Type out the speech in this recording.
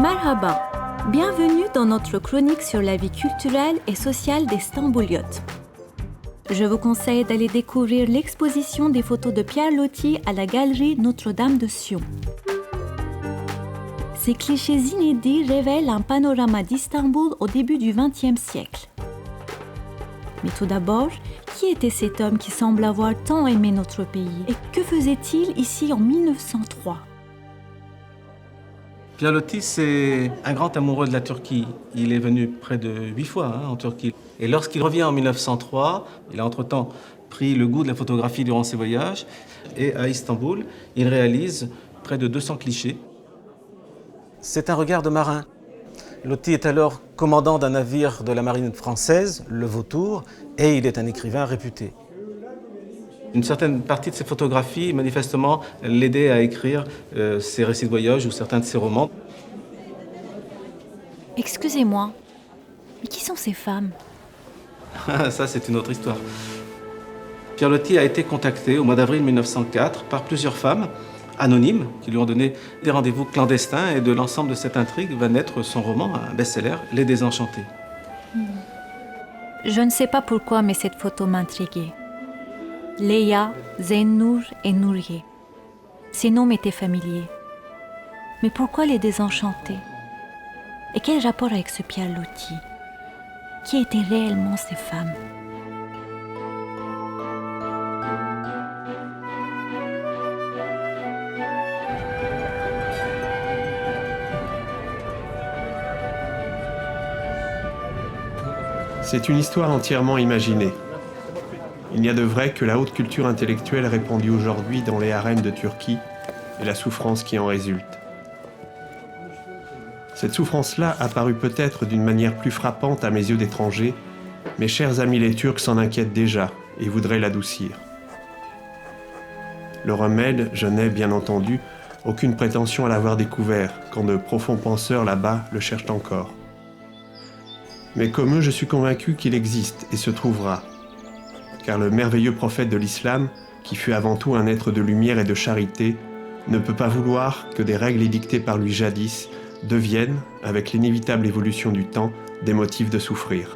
Merhaba, bienvenue dans notre chronique sur la vie culturelle et sociale des Stambouliotes. Je vous conseille d'aller découvrir l'exposition des photos de Pierre Loti à la galerie Notre-Dame de Sion. Ces clichés inédits révèlent un panorama d'Istanbul au début du XXe siècle. Mais tout d'abord, qui était cet homme qui semble avoir tant aimé notre pays et que faisait-il ici en 1903 ? Pierre Loti, c'est un grand amoureux de la Turquie. Il est venu près de 8 fois en Turquie. Et lorsqu'il revient en 1903, il a entre-temps pris le goût de la photographie durant ses voyages. Et à Istanbul, il réalise près de 200 clichés. C'est un regard de marin. Loti est alors commandant d'un navire de la marine française, le Vautour, et il est un écrivain réputé. Une certaine partie de ses photographies, manifestement, l'aidait à écrire ses récits de voyage ou certains de ses romans. Excusez-moi, mais qui sont ces femmes ? Ça, c'est une autre histoire. Pierre Loti a été contacté au mois d'avril 1904 par plusieurs femmes anonymes qui lui ont donné des rendez-vous clandestins, et de l'ensemble de cette intrigue va naître son roman, un best-seller, Les Désenchantés. Je ne sais pas pourquoi, mais cette photo m'intriguait. Leia, Zeynour et Nourié. Ces noms m'étaient familiers. Mais pourquoi les Désenchantés ? Et quel rapport avec ce Pierre Loti ? Qui étaient réellement ces femmes ? C'est une histoire entièrement imaginée. Il n'y a de vrai que la haute culture intellectuelle répandue aujourd'hui dans les harems de Turquie et la souffrance qui en résulte. Cette souffrance-là apparut peut-être d'une manière plus frappante à mes yeux d'étranger. Mes chers amis les Turcs s'en inquiètent déjà et voudraient l'adoucir. Le remède, je n'ai, bien entendu, aucune prétention à l'avoir découvert, quand de profonds penseurs là-bas le cherchent encore. Mais comme eux, je suis convaincu qu'il existe et se trouvera. Car le merveilleux prophète de l'islam, qui fut avant tout un être de lumière et de charité, ne peut pas vouloir que des règles édictées par lui jadis deviennent, avec l'inévitable évolution du temps, des motifs de souffrir.